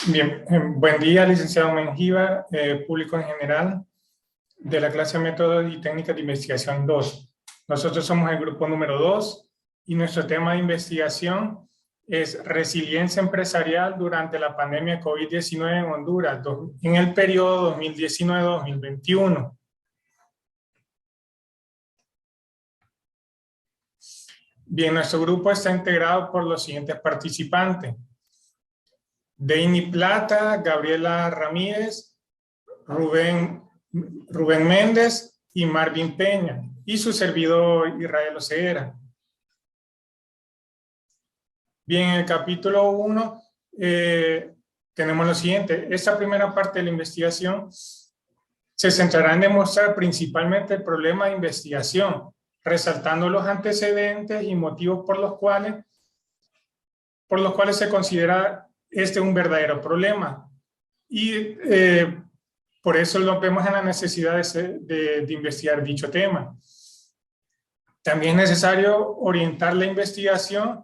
Bien, buen día, licenciado Menjiva, público en general, de la clase Métodos y Técnicas de Investigación 2. Nosotros somos el grupo número 2 y nuestro tema de investigación es resiliencia empresarial durante la pandemia COVID-19 en Honduras, en el periodo 2019-2021. Bien, nuestro grupo está integrado por los siguientes participantes: Deini Plata, Gabriela Ramírez, Rubén Méndez y Marvin Peña, y su servidor Israel Oseguera. Bien, en el capítulo 1 tenemos lo siguiente. Esta primera parte de la investigación se centrará en demostrar principalmente el problema de investigación, resaltando los antecedentes y motivos por los cuales se considera este un verdadero problema. Y por eso lo vemos en la necesidad de investigar dicho tema. También es necesario orientar la investigación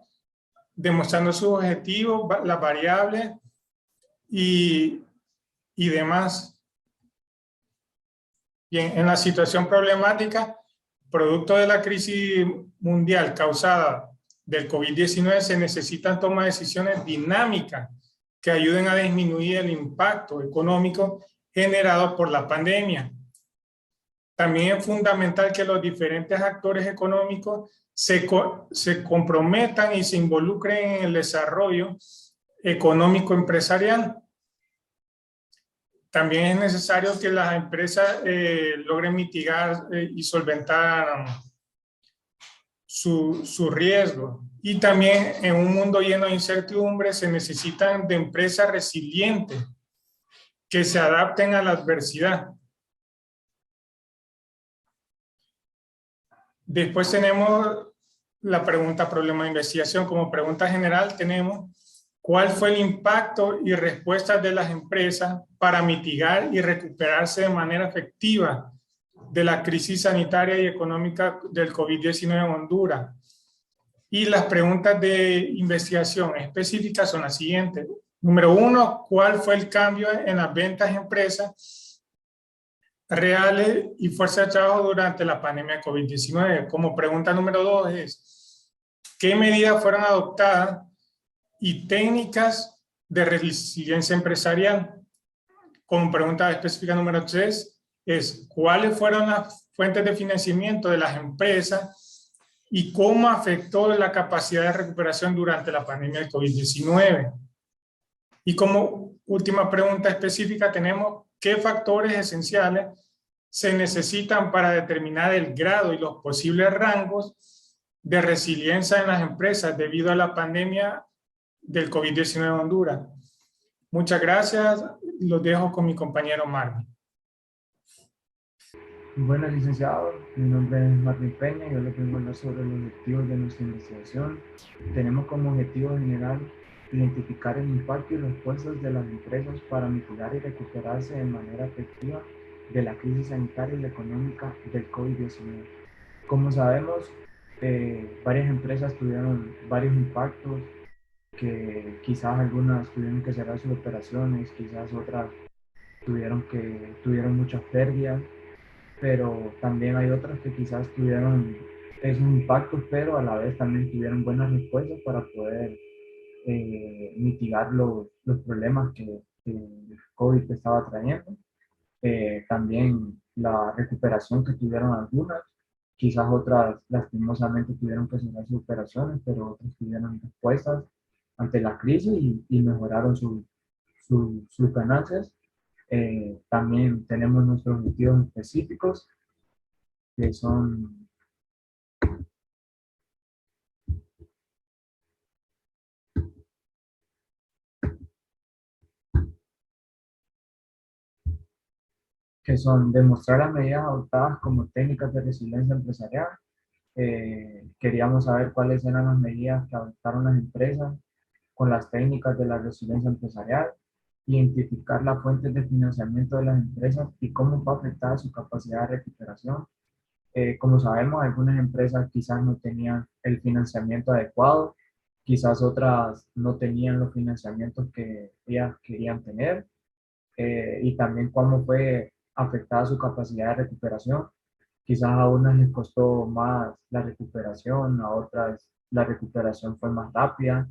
demostrando sus objetivos, las variables y demás. Bien, en la situación problemática, producto de la crisis mundial causada del COVID-19, se necesitan tomar decisiones dinámicas que ayuden a disminuir el impacto económico generado por la pandemia. También es fundamental que los diferentes actores económicos se comprometan y se involucren en el desarrollo económico empresarial. También es necesario que las empresas logren mitigar y solventar su riesgo. Y también en un mundo lleno de incertidumbre se necesitan de empresas resilientes que se adapten a la adversidad. Después tenemos la pregunta problema de investigación. Como pregunta general tenemos: ¿cuál fue el impacto y respuestas de las empresas para mitigar y recuperarse de manera efectiva de la crisis sanitaria y económica del COVID-19 en Honduras? Y las preguntas de investigación específicas son las siguientes. Número 1, ¿cuál fue el cambio en las ventas de empresas reales y fuerza de trabajo durante la pandemia de COVID-19? Como pregunta número 2 es: ¿qué medidas fueron adoptadas y técnicas de resiliencia empresarial? Como pregunta específica número 3 es: ¿cuáles fueron las fuentes de financiamiento de las empresas y cómo afectó la capacidad de recuperación durante la pandemia del COVID-19? Y como última pregunta específica tenemos: ¿qué factores esenciales se necesitan para determinar el grado y los posibles rangos de resiliencia en las empresas debido a la pandemia del COVID-19 en Honduras? Muchas gracias. Los dejo con mi compañero Marvin. Buenas, licenciado. Mi nombre es Marvin Peña y yo les vengo a hablar sobre los objetivos de nuestra investigación. Tenemos como objetivo general identificar el impacto y los esfuerzos de las empresas para mitigar y recuperarse de manera efectiva de la crisis sanitaria y económica del COVID-19. Como sabemos, varias empresas tuvieron varios impactos, que quizás algunas tuvieron que cerrar sus operaciones, quizás otras tuvieron muchas pérdidas, pero también hay otras que quizás tuvieron esos impactos, pero a la vez también tuvieron buenas respuestas para poder mitigar los problemas que el COVID estaba trayendo. También la recuperación que tuvieron algunas, quizás otras lastimosamente tuvieron que cerrar sus operaciones, pero otras tuvieron respuestas ante la crisis y mejoraron sus ganancias. También tenemos nuestros objetivos específicos, que son demostrar las medidas adoptadas como técnicas de resiliencia empresarial. Queríamos saber cuáles eran las medidas que adoptaron las empresas con las técnicas de la resiliencia empresarial, identificar las fuentes de financiamiento de las empresas y cómo fue afectada su capacidad de recuperación. Como sabemos, algunas empresas quizás no tenían el financiamiento adecuado quizás otras no tenían los financiamientos que ellas querían tener, y también cómo fue afectada su capacidad de recuperación. Quizás a unas les costó más la recuperación, a otras la recuperación fue más rápida.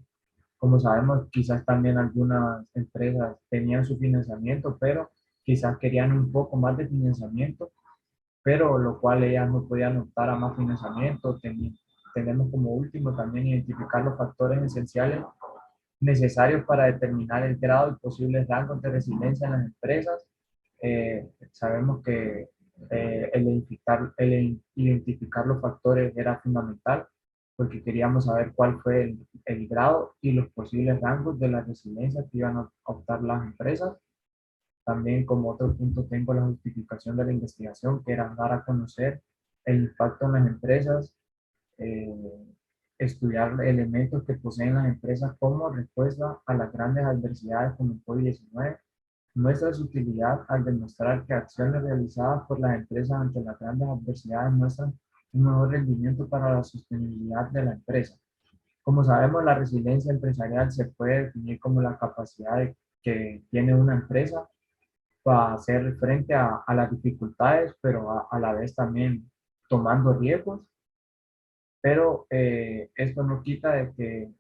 Como sabemos, quizás también algunas empresas tenían su financiamiento, pero quizás querían un poco más de financiamiento, pero lo cual ellas no podían optar a más financiamiento. Tenemos como último también identificar los factores esenciales necesarios para determinar el grado y posibles rangos de resiliencia en las empresas. Sabemos que identificar los factores era fundamental porque queríamos saber cuál fue el grado y los posibles rangos de la resiliencia que iban a optar las empresas. También como otro punto tengo la justificación de la investigación, que era dar a conocer el impacto en las empresas, eh, estudiar elementos que poseen las empresas como respuesta a las grandes adversidades como el COVID-19, muestra su utilidad al demostrar que acciones realizadas por las empresas ante las grandes adversidades muestran un mejor rendimiento para la sostenibilidad de la empresa. Como sabemos, la resiliencia empresarial se puede definir como la capacidad que tiene una empresa para hacer frente a las dificultades, pero a la vez también tomando riesgos, pero esto no quita de que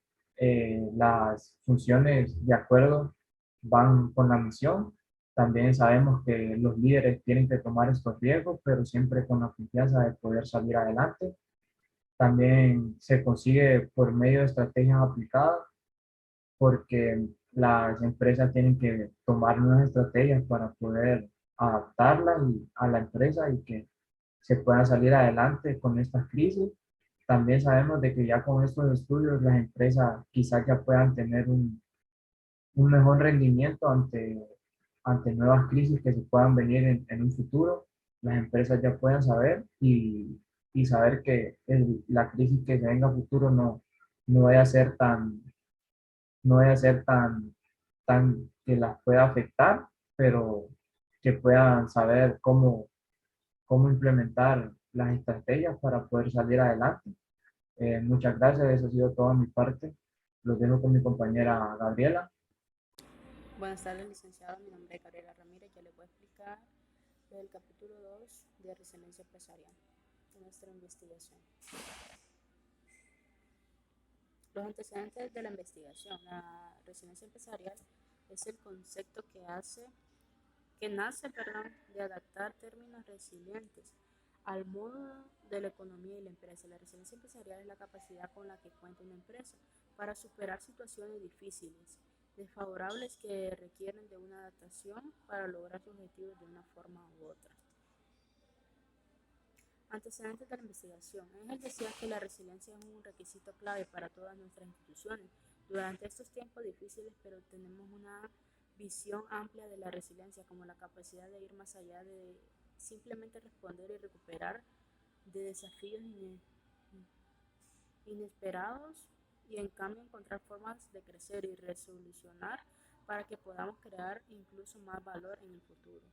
las funciones de acuerdo van con la misión. También sabemos que los líderes tienen que tomar estos riesgos, pero siempre con la confianza de poder salir adelante. También se consigue por medio de estrategias aplicadas, porque las empresas tienen que tomar nuevas estrategias para poder adaptarlas a la empresa y que se pueda salir adelante con estas crisis. También sabemos de que ya con estos estudios las empresas quizás ya puedan tener un mejor rendimiento ante nuevas crisis que se puedan venir en un futuro. Las empresas ya puedan saber y saber que la crisis que se venga a futuro no vaya a ser no vaya a ser tan que las pueda afectar, pero que puedan saber cómo implementar las estrategias para poder salir adelante. Muchas gracias, eso ha sido toda mi parte. Los dejo con mi compañera Gabriela. Buenas tardes, licenciado. Mi nombre es Gabriela Ramírez. Ya le voy a explicar el capítulo 2 de resiliencia empresarial de nuestra investigación. Los antecedentes de la investigación. La resiliencia empresarial es el concepto que nace, de adaptar términos resilientes al modo de la economía y la empresa. La resiliencia empresarial es la capacidad con la que cuenta una empresa para superar situaciones difíciles, desfavorables que requieren de una adaptación para lograr sus objetivos de una forma u otra. Antecedentes de la investigación. Ángel decía que la resiliencia es un requisito clave para todas nuestras instituciones. Durante estos tiempos difíciles, pero tenemos una visión amplia de la resiliencia como la capacidad de ir más allá de simplemente responder y recuperar de desafíos inesperados y en cambio encontrar formas de crecer y resolucionar para que podamos crear incluso más valor en el futuro.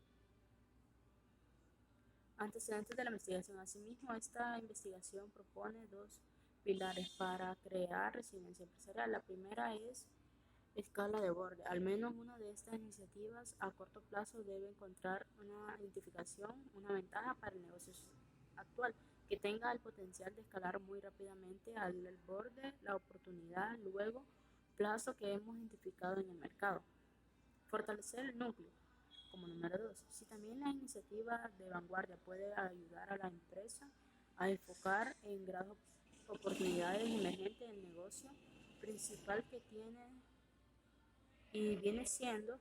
Antecedentes de la investigación. Asimismo, esta investigación propone dos pilares para crear resiliencia empresarial. La primera es escala de borde. Al menos una de estas iniciativas a corto plazo debe encontrar una identificación, una ventaja para el negocio actual, que tenga el potencial de escalar muy rápidamente al borde, la oportunidad, luego plazo que hemos identificado en el mercado. Fortalecer el núcleo. Como número 2, si también la iniciativa de vanguardia puede ayudar a la empresa a enfocar en grados oportunidades emergentes del negocio principal que tiene y viene siendo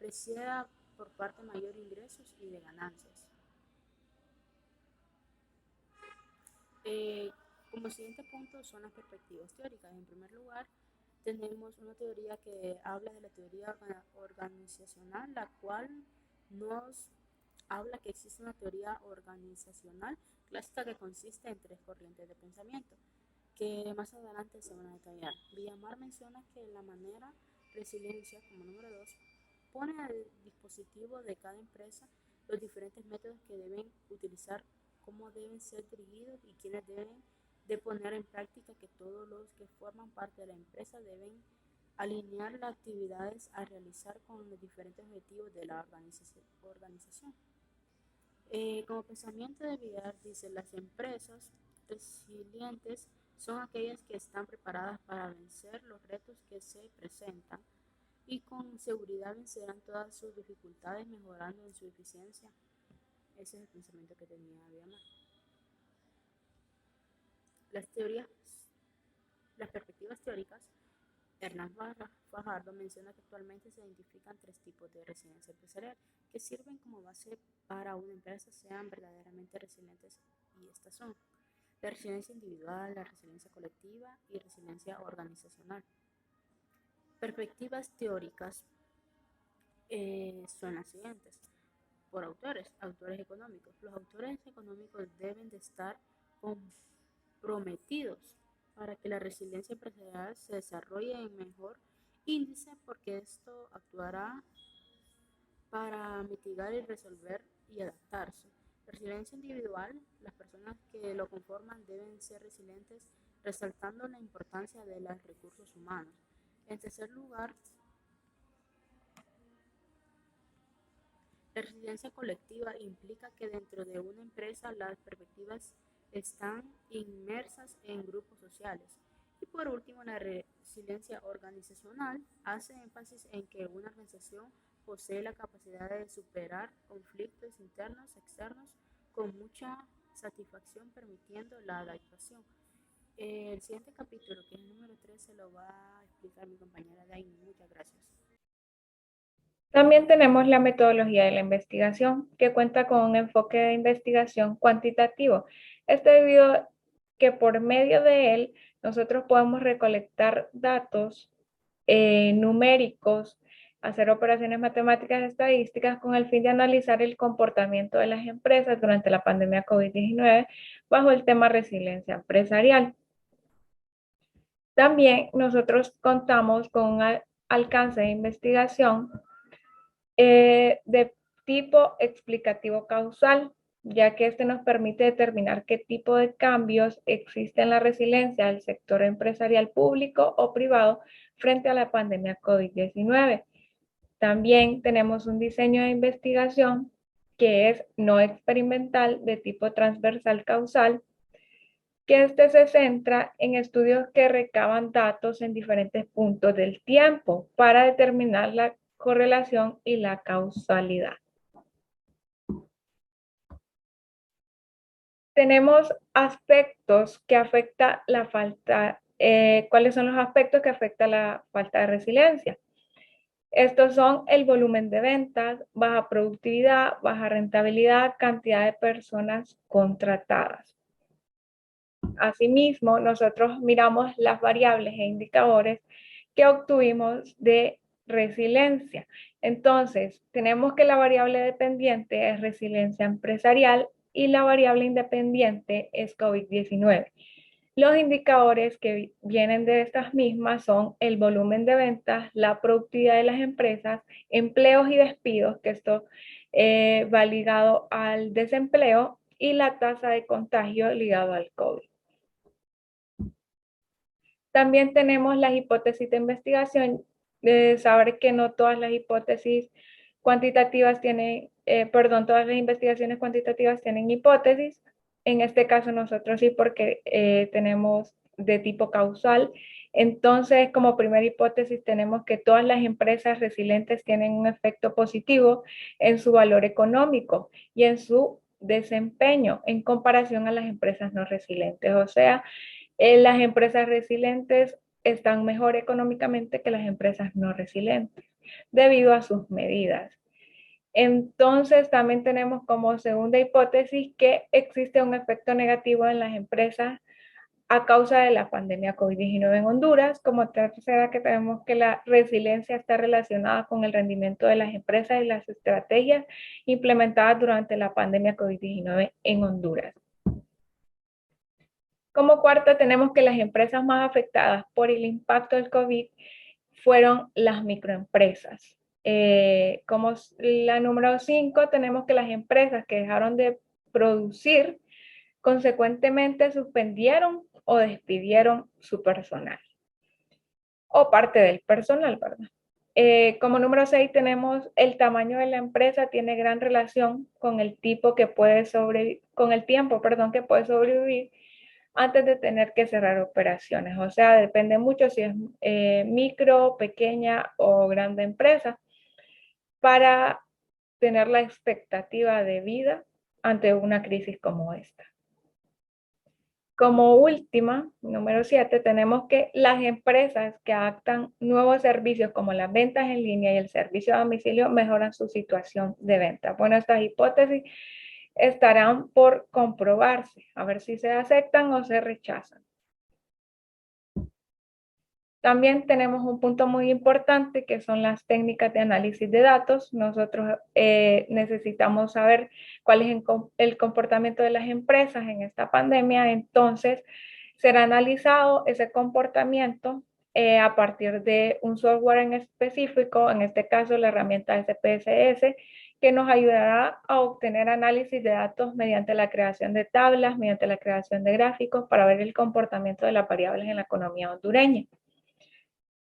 reciba por parte mayor de ingresos y de ganancias. Como siguiente punto son las perspectivas teóricas. En primer lugar, tenemos una teoría que habla de la teoría organizacional, la cual nos habla que existe una teoría organizacional clásica que consiste en tres corrientes de pensamiento, que más adelante se van a detallar. Villamar menciona que la manera resiliencia, como número 2, pone a disposición de cada empresa los diferentes métodos que deben utilizar, cómo deben ser dirigidos y quiénes deben de poner en práctica que todos los que forman parte de la empresa deben alinear las actividades a realizar con los diferentes objetivos de la organización. Como pensamiento de Villar dice, las empresas resilientes son aquellas que están preparadas para vencer los retos que se presentan y con seguridad vencerán todas sus dificultades mejorando en su eficiencia. Ese es el pensamiento que tenía Villamar. Las perspectivas teóricas. Hernán Fajardo menciona que actualmente se identifican 3 tipos de resiliencia empresarial que sirven como base para una empresa sean verdaderamente resilientes, y estas son la resiliencia individual, la resiliencia colectiva y resiliencia organizacional. Perspectivas teóricas son las siguientes. Por autores económicos. Los autores económicos deben de estar comprometidos para que la resiliencia empresarial se desarrolle en mejor índice, porque esto actuará para mitigar y resolver y adaptarse. Resiliencia individual, las personas que lo conforman deben ser resilientes, resaltando la importancia de los recursos humanos. En tercer lugar, la resiliencia colectiva implica que dentro de una empresa las perspectivas están inmersas en grupos sociales. Y por último, la resiliencia organizacional hace énfasis en que una organización posee la capacidad de superar conflictos internos, externos, con mucha satisfacción, permitiendo la adaptación. El siguiente capítulo, que es el número 3, se lo va a explicar mi compañera Daini. Muchas gracias. También tenemos la metodología de la investigación, que cuenta con un enfoque de investigación cuantitativo. Esto debido a que por medio de él nosotros podemos recolectar datos numéricos, hacer operaciones matemáticas estadísticas con el fin de analizar el comportamiento de las empresas durante la pandemia COVID-19 bajo el tema resiliencia empresarial. También nosotros contamos con un alcance de investigación de tipo explicativo causal, ya que este nos permite determinar qué tipo de cambios existe en la resiliencia del sector empresarial público o privado frente a la pandemia COVID-19. También tenemos un diseño de investigación que es no experimental de tipo transversal causal, que este se centra en estudios que recaban datos en diferentes puntos del tiempo para determinar la correlación y la causalidad. Tenemos aspectos que afectan la falta, ¿cuáles son los aspectos que afectan la falta de resiliencia? Estos son el volumen de ventas, baja productividad, baja rentabilidad, cantidad de personas contratadas. Asimismo, nosotros miramos las variables e indicadores que obtuvimos de resiliencia. Entonces, tenemos que la variable dependiente es resiliencia empresarial y la variable independiente es COVID-19. Los indicadores que vienen de estas mismas son el volumen de ventas, la productividad de las empresas, empleos y despidos, que esto va ligado al desempleo, y la tasa de contagio ligado al COVID. También tenemos las hipótesis de investigación, de saber que no todas las hipótesis cuantitativas tienen, todas las investigaciones cuantitativas tienen hipótesis. En este caso nosotros sí, porque tenemos de tipo causal. Entonces, como primera hipótesis tenemos que todas las empresas resilientes tienen un efecto positivo en su valor económico y en su desempeño en comparación a las empresas no resilientes. O sea, las empresas resilientes están mejor económicamente que las empresas no resilientes debido a sus medidas. Entonces, también tenemos como segunda hipótesis que existe un efecto negativo en las empresas a causa de la pandemia COVID-19 en Honduras. Como tercera, que tenemos que la resiliencia está relacionada con el rendimiento de las empresas y las estrategias implementadas durante la pandemia COVID-19 en Honduras. Como cuarta, tenemos que las empresas más afectadas por el impacto del COVID fueron las microempresas. Como la número 5, tenemos que las empresas que dejaron de producir, consecuentemente suspendieron o despidieron su personal o parte del personal, ¿verdad? Como número 6 tenemos el tamaño de la empresa tiene gran relación con el tipo que puede con el tiempo, perdón, que puede sobrevivir antes de tener que cerrar operaciones. O sea, depende mucho si es micro, pequeña o grande empresa para tener la expectativa de vida ante una crisis como esta. Como última, número 7, tenemos que las empresas que adaptan nuevos servicios como las ventas en línea y el servicio a domicilio mejoran su situación de venta. Bueno, estas hipótesis estarán por comprobarse, a ver si se aceptan o se rechazan. También tenemos un punto muy importante que son las técnicas de análisis de datos. Nosotros necesitamos saber cuál es el comportamiento de las empresas en esta pandemia. Entonces, será analizado ese comportamiento a partir de un software en específico, en este caso la herramienta SPSS, que nos ayudará a obtener análisis de datos mediante la creación de tablas, mediante la creación de gráficos para ver el comportamiento de las variables en la economía hondureña.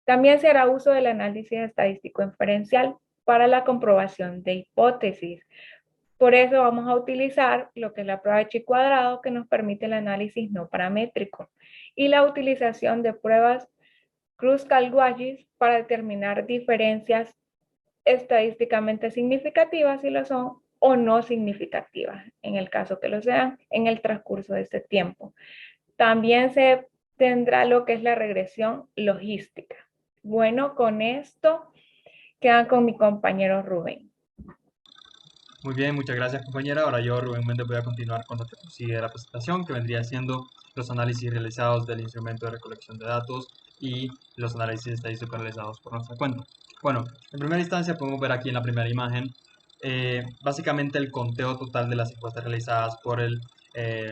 También se hará uso del análisis estadístico inferencial para la comprobación de hipótesis. Por eso vamos a utilizar lo que es la prueba de chi cuadrado, que nos permite el análisis no paramétrico, y la utilización de pruebas Kruskal-Wallis para determinar diferencias estadísticamente significativas, si lo son, o no significativas, en el caso que lo sean, en el transcurso de este tiempo. También se tendrá lo que es la regresión logística. Bueno, con esto quedan con mi compañero Rubén. Muy bien, muchas gracias compañera. Ahora yo, Rubén Méndez, voy a continuar con lo que sigue la presentación, que vendría siendo los análisis realizados del instrumento de recolección de datos y los análisis estadísticos realizados por nuestra cuenta. Bueno, en primera instancia podemos ver aquí en la primera imagen básicamente el conteo total de las encuestas realizadas por el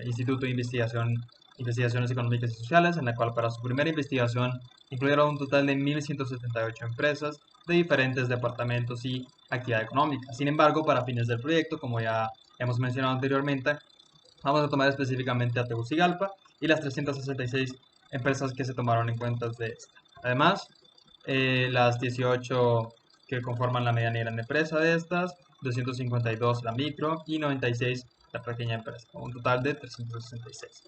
Instituto de Investigaciones Económicas y Sociales, en la cual para su primera investigación incluyeron un total de 1.178 empresas de diferentes departamentos y actividad económica. Sin embargo, para fines del proyecto, como ya hemos mencionado anteriormente, vamos a tomar específicamente a Tegucigalpa y las 366 empresas que se tomaron en cuenta de esta. Además, las 18 que conforman la mediana y grande empresa de estas, 252 la micro y 96 la pequeña empresa, un total de 366.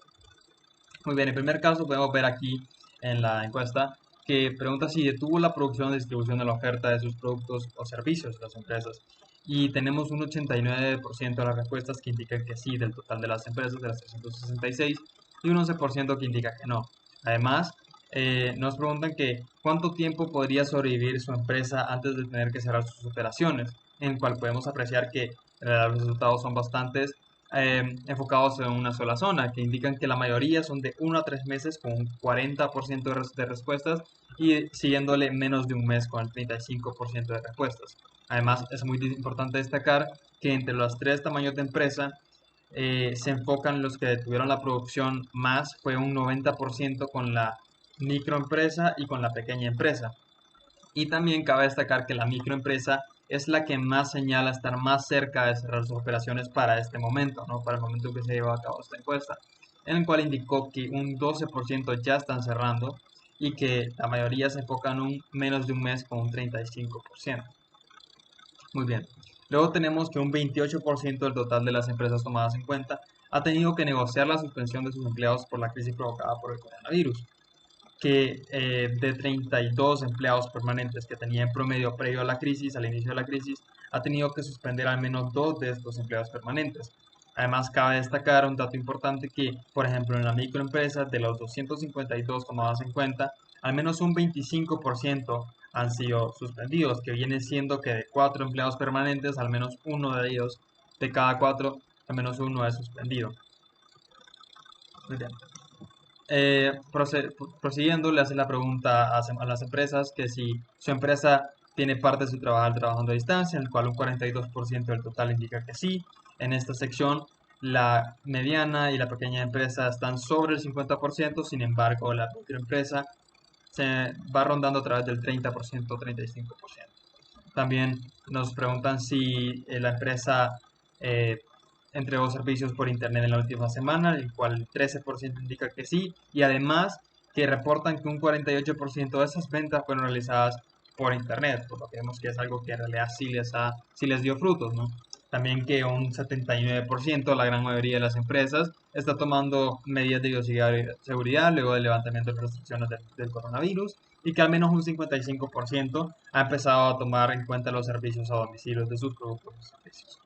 Muy bien, en primer caso podemos ver aquí en la encuesta que pregunta si detuvo la producción o distribución de la oferta de sus productos o servicios de las empresas. Y tenemos un 89% de las respuestas que indican que sí del total de las empresas, de las 366, y un 11% que indica que no. Además, nos preguntan que cuánto tiempo podría sobrevivir su empresa antes de tener que cerrar sus operaciones, en el cual podemos apreciar que los resultados son bastantes enfocados en una sola zona, que indican que la mayoría son de 1 a 3 meses con un 40% de respuestas y siguiéndole menos de un mes con el 35% de respuestas. Además, es muy importante destacar que entre los 3 tamaños de empresa se enfocan los que detuvieron la producción más, fue un 90% con la microempresa y con la pequeña empresa. Y también cabe destacar que la microempresa es la que más señala estar más cerca de cerrar sus operaciones para este momento, ¿no? Para el momento en que se lleva a cabo esta encuesta, en el cual indicó que un 12% ya están cerrando y que la mayoría se enfocan en menos de un mes con un 35%. Muy bien. Luego tenemos que un 28% del total de las empresas tomadas en cuenta ha tenido que negociar la suspensión de sus empleados por la crisis provocada por el coronavirus, que de 32 empleados permanentes que tenía en promedio previo a la crisis, al inicio de la crisis, ha tenido que suspender al menos 2 de estos empleados permanentes. Además, cabe destacar un dato importante que, por ejemplo, en la microempresa, de los 252 tomados en cuenta, al menos un 25% han sido suspendidos, que viene siendo que de 4 empleados permanentes, al menos uno de ellos, de cada 4, al menos uno es suspendido. Muy bien. Prosiguiendo, le hace la pregunta a las empresas que si su empresa tiene parte de su trabajo trabajando a distancia, en el cual un 42% del total indica que sí. En esta sección, la mediana y la pequeña empresa están sobre el 50%, sin embargo, la microempresa se va rondando a través del 30%, 35%. También nos preguntan si la empresa entregó servicios por internet en la última semana, el cual el 13% indica que sí, y además que reportan que un 48% de esas ventas fueron realizadas por internet, por lo que vemos que es algo que en realidad sí les dio frutos, ¿no? También que un 79%, la gran mayoría de las empresas, está tomando medidas de bioseguridad luego del levantamiento de restricciones del coronavirus, y que al menos un 55% ha empezado a tomar en cuenta los servicios a domicilio de sus productos y servicios.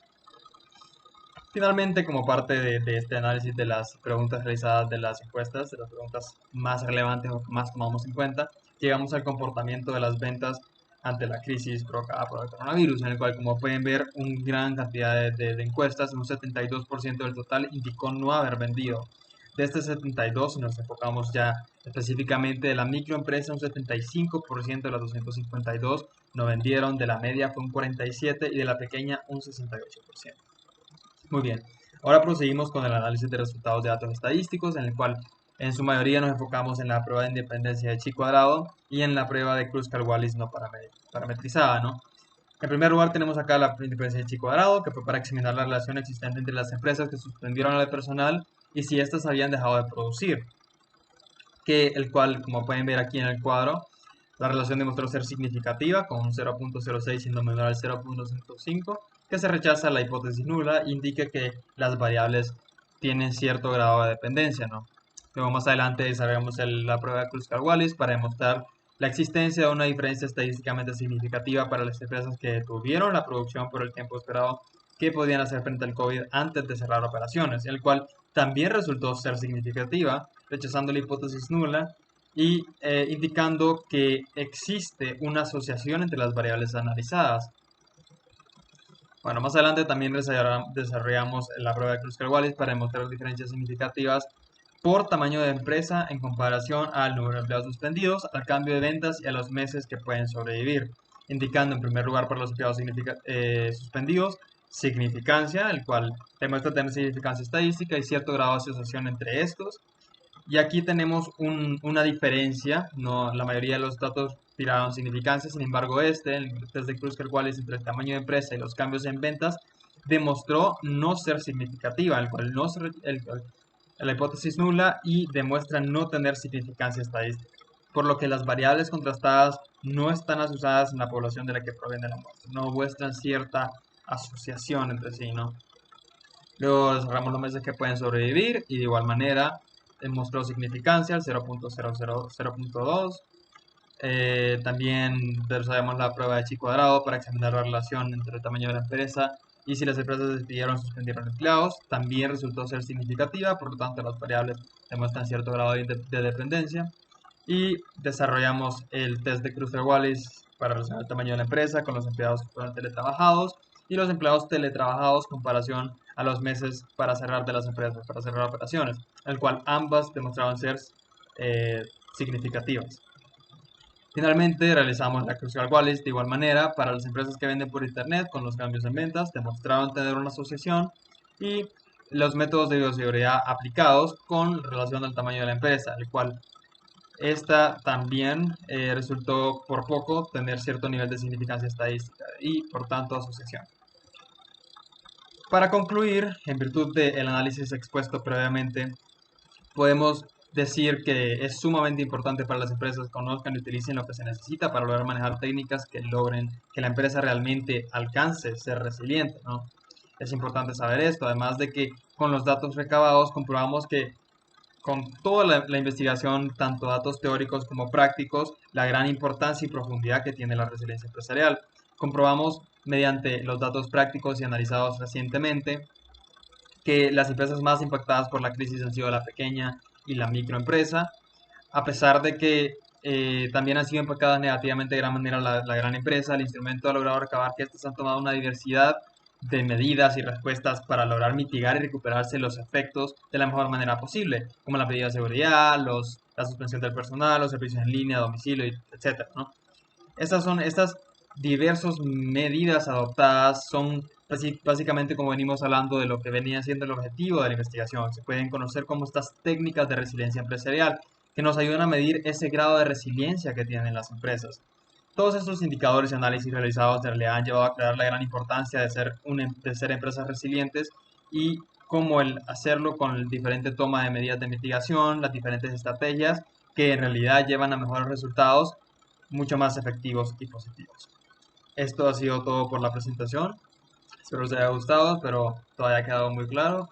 Finalmente, como parte de este análisis de las preguntas realizadas de las encuestas, de las preguntas más relevantes o que más tomamos en cuenta, llegamos al comportamiento de las ventas ante la crisis provocada por el coronavirus, en el cual, como pueden ver, una gran cantidad de encuestas, un 72% del total, indicó no haber vendido. De este 72, si nos enfocamos ya específicamente de la microempresa, un 75% de las 252 no vendieron, de la media fue un 47% y de la pequeña un 68%. Muy bien, ahora proseguimos con el análisis de resultados de datos estadísticos, en el cual en su mayoría nos enfocamos en la prueba de independencia de chi cuadrado y en la prueba de Kruskal-Wallis no parametrizada, ¿no? En primer lugar tenemos acá la independencia de chi cuadrado, que fue para examinar la relación existente entre las empresas que suspendieron al personal y si éstas habían dejado de producir, el cual, como pueden ver aquí en el cuadro, la relación demostró ser significativa, con un 0.06 siendo menor al 0.05, que se rechaza la hipótesis nula, indica que las variables tienen cierto grado de dependencia, ¿no? Luego más adelante desarrollamos la prueba de Kruskal-Wallis para demostrar la existencia de una diferencia estadísticamente significativa para las empresas que detuvieron la producción por el tiempo esperado que podían hacer frente al COVID antes de cerrar operaciones, el cual también resultó ser significativa, rechazando la hipótesis nula y indicando que existe una asociación entre las variables analizadas. Bueno, más adelante también desarrollamos la prueba de Kruskal-Wallis para demostrar diferencias significativas por tamaño de empresa en comparación al número de empleados suspendidos, al cambio de ventas y a los meses que pueden sobrevivir, indicando en primer lugar para los empleados suspendidos significancia, el cual demuestra tener significancia estadística y cierto grado de asociación entre estos. Y aquí tenemos una diferencia, no, la mayoría de los datos tiraron significancia, sin embargo el test de Kruskal-Wallis entre el tamaño de empresa y los cambios en ventas demostró no ser significativa, el cual no la hipótesis nula y demuestra no tener significancia estadística, por lo que las variables contrastadas no están asociadas en la población de la que proviene la muestra, no muestran cierta asociación entre sí, ¿no? Luego desarrollamos los meses que pueden sobrevivir y de igual manera mostró significancia, el 0.2. También desarrollamos la prueba de chi cuadrado para examinar la relación entre el tamaño de la empresa y si las empresas decidieron suspender empleados. También resultó ser significativa, por lo tanto las variables demuestran cierto grado de dependencia. Y desarrollamos el test de Kruskal-Wallis para relacionar el tamaño de la empresa con los empleados que fueron teletrabajados y los empleados teletrabajados en comparación a los meses para cerrar de las empresas, para cerrar operaciones, el cual ambas demostraban ser significativas. Finalmente, realizamos la Kruskal-Wallis de igual manera para las empresas que venden por internet con los cambios en ventas, demostraban tener una asociación y los métodos de bioseguridad aplicados con relación al tamaño de la empresa, el cual esta también resultó por poco tener cierto nivel de significancia estadística y por tanto asociación. Para concluir, en virtud del análisis expuesto previamente, podemos decir que es sumamente importante para las empresas que conozcan y utilicen lo que se necesita para lograr manejar técnicas que logren que la empresa realmente alcance ser resiliente, ¿no? Es importante saber esto, además de que con los datos recabados comprobamos que con toda la investigación, tanto datos teóricos como prácticos, la gran importancia y profundidad que tiene la resiliencia empresarial. Comprobamos mediante los datos prácticos y analizados recientemente que las empresas más impactadas por la crisis han sido la pequeña y la microempresa, a pesar de que también han sido impactadas negativamente de gran manera la gran empresa. El instrumento ha logrado recabar que estas han tomado una diversidad de medidas y respuestas para lograr mitigar y recuperarse los efectos de la mejor manera posible, como la medida de seguridad, la suspensión del personal, los servicios en línea, domicilio, etc., ¿no? Estas diversas medidas adoptadas son básicamente, como venimos hablando, de lo que venía siendo el objetivo de la investigación. Se pueden conocer como estas técnicas de resiliencia empresarial que nos ayudan a medir ese grado de resiliencia que tienen las empresas. Todos estos indicadores y análisis realizados en realidad han llevado a crear la gran importancia de ser empresas resilientes y cómo el hacerlo con el diferente toma de medidas de mitigación, las diferentes estrategias que en realidad llevan a mejores resultados mucho más efectivos y positivos. Esto ha sido todo por la presentación. Espero les haya gustado, pero todo haya quedado muy claro.